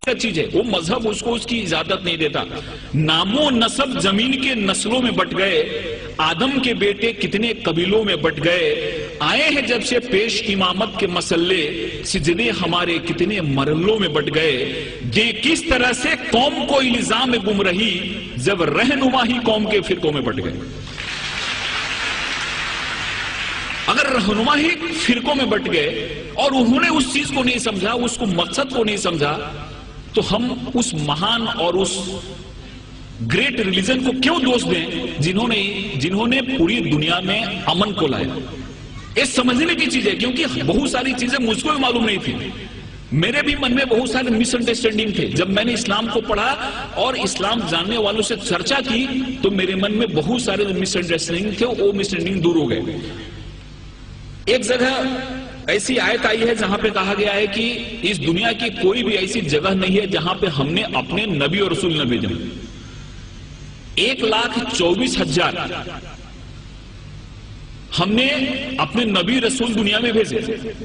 चीज है, वो मजहब उसको उसकी इजाजत नहीं देता। नामो नसब जमीन के नस्लों में बट गए, आदम के बेटे कितने कबीलों में बट गए, आए हैं जब से पेश इमामत के मसल्ले, सिजदे हमारे कितने मरलों में बट गए। ये किस तरह से कौम को इल्जाम में गुम रही, जब रहनुमा ही कौम के फिरकों में बट गए। अगर रहनुमा ही फिरकों में बट गए और उन्होंने उस चीज को नहीं समझा, उसको मकसद को नहीं समझा, तो हम उस महान और उस ग्रेट रिलीजन को क्यों दोष दें जिन्होंने पूरी दुनिया में अमन को लाया। ये समझने की चीज है, क्योंकि बहुत सारी चीजें मुझको भी मालूम नहीं थी। मेरे भी मन में बहुत सारे मिसअंडरस्टैंडिंग थे। जब मैंने इस्लाम को पढ़ा और इस्लाम जानने वालों से चर्चा की, तो मेरे मन में बहुत सारे जो मिसअंडरस्टैंडिंग थे वो मिसअंडरस्टैंडिंग दूर हो गए। एक जगह ऐसी आयत आई है जहां पे कहा गया है कि इस दुनिया की कोई भी ऐसी जगह नहीं है जहां पे हमने अपने नबी और रसूल न भेजे। 1,24,000 हमने अपने नबी रसूल दुनिया में भेजे,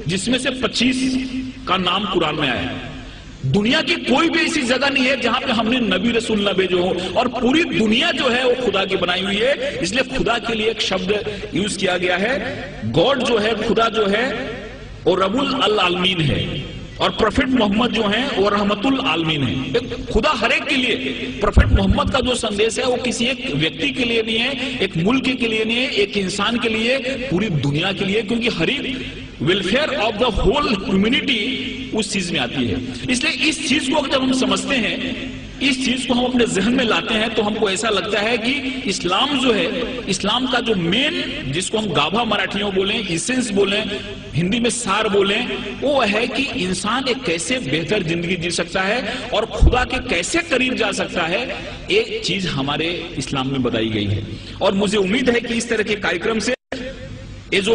जिसमें से 25 का नाम कुरान में आया है। दुनिया की कोई भी ऐसी जगह नहीं है जहां पे हमने नबी रसूल न भेजे हो, और पूरी दुनिया जो है वो खुदा की बनाई हुई है। इसलिए खुदा के लिए एक शब्द यूज किया गया है। गॉड जो है, खुदा जो है वो रबुल अल आलमीन है, और प्रोफेट मोहम्मद जो है वो रहमतुल आलमीन है। खुदा हर एक के लिए, प्रोफेट मोहम्मद का जो संदेश है वो किसी एक व्यक्ति के लिए नहीं है, एक मुल्क के लिए नहीं है, एक इंसान के लिए, पूरी दुनिया के लिए, क्योंकि हर एक welfare of the whole humanity उस चीज में आती है। इसलिए इस चीज को जब हम समझते हैं, इस चीज को हम अपने जहन में लाते हैं, तो हमको ऐसा लगता है कि इस्लाम जो है, इस्लाम का जो मेन, जिसको हम गाभा मराठियों बोलें, इसेंस बोलें, हिंदी में सार बोलें, वो है कि इंसान एक कैसे बेहतर जिंदगी जी सकता है और खुदा के कैसे करीब जा सकता है। एक चीज हमारे इस्लाम में बताई गई है, और मुझे उम्मीद है कि इस तरह के कार्यक्रम से ये जो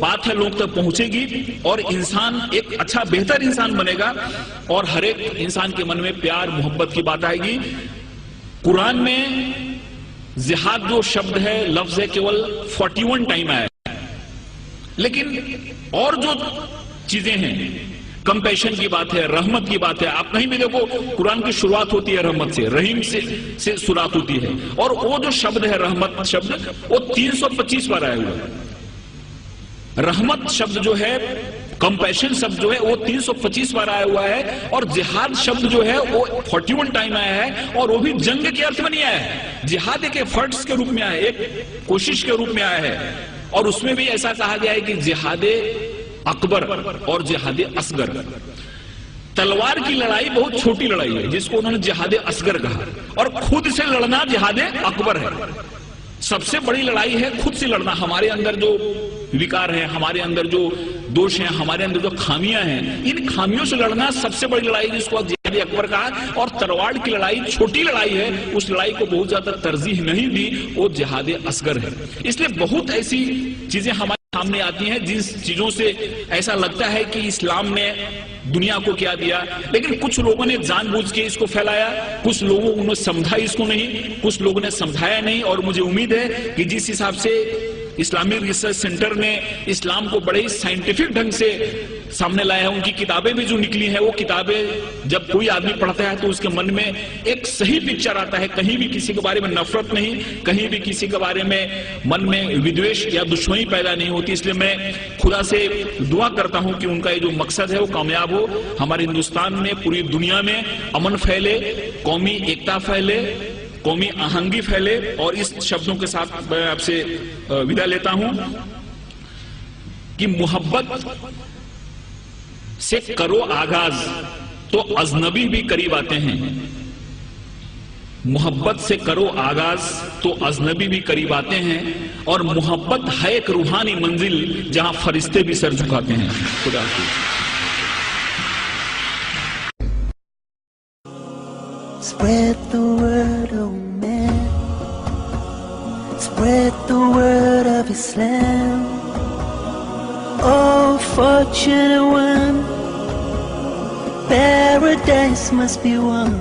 बात है लोग तक पहुंचेगी और इंसान एक अच्छा बेहतर इंसान बनेगा, और हर एक इंसान के मन में प्यार मोहब्बत की बात आएगी। कुरान में जिहाद जो शब्द है, लफ्ज है, केवल 41 टाइम आया है, लेकिन और जो चीजें हैं, कंपैशन की बात है, रहमत की बात है। आप कहीं भी देखो कुरान की शुरुआत होती है रहमत से, रहीम से शुरुआत होती है, और वो जो शब्द है रहमत शब्द, वो 325 बार आया हुआ है। रहमत शब्द जो है, कंपैशन शब्द जो है, वो 325 बार आया हुआ है, और जिहाद शब्द जो है वो 41 टाइम आया है, और वो भी जंग के अर्थ में नहीं आया है। जिहाद एक एफर्ट्स के रूप में आया है, एक कोशिश के रूप में आया है, और उसमें भी ऐसा कहा गया है कि जिहादे अकबर और जिहादे असगर। तलवार की लड़ाई बहुत छोटी लड़ाई है, जिसको उन्होंने जिहादे असगर कहा, और खुद से लड़ना जिहादे अकबर है। सबसे बड़ी लड़ाई है खुद से लड़ना। हमारे अंदर जो विकार है, हमारे अंदर जो दोष हैं, हमारे अंदर जो खामियां हैं, इन खामियों से लड़ना सबसे बड़ी लड़ाई, जिसको जिहाद अकबर कहा। और तलवार की लड़ाई छोटी लड़ाई है, उस लड़ाई को बहुत ज्यादा तरजीह नहीं दी, वो जिहाद असगर है। इसलिए बहुत ऐसी चीजें हमारे सामने आती हैं जिन चीजों से ऐसा लगता है कि इस्लाम ने दुनिया को क्या दिया, लेकिन कुछ लोगों ने जानबूझ के इसको फैलाया, कुछ लोगों ने समझा इसको नहीं, कुछ लोगों ने समझाया नहीं। और मुझे उम्मीद है कि जिस हिसाब से इस्लामिक रिसर्च सेंटर ने इस्लाम को बड़े ही साइंटिफिक ढंग से सामने लाया है, उनकी किताबें भी जो निकली हैं, वो किताबें जब कोई आदमी पढ़ता है तो उसके मन में एक सही पिक्चर आता है। कहीं भी किसी के बारे में नफरत नहीं, कहीं भी किसी के बारे में मन में विद्वेष या दुश्मनी पैदा नहीं होती। इसलिए मैं खुदा से दुआ करता हूं कि उनका ये जो मकसद है वो कामयाब हो, हमारे हिंदुस्तान में, पूरी दुनिया में अमन फैले, कौमी एकता फैले, कौमी आहंगी फैले। और इस शब्दों के साथ मैं आपसे विदा लेता हूं कि मोहब्बत से करो आगाज तो अजनबी भी करीब आते हैं। मोहब्बत से करो आगाज तो अजनबी भी करीब आते हैं, और मोहब्बत है एक रूहानी मंजिल जहां फरिश्ते भी सर झुकाते हैं। खुदा हाफिज़। Spread the word, oh man. Spread the word of Islam. Oh, fortunate one, paradise must be won.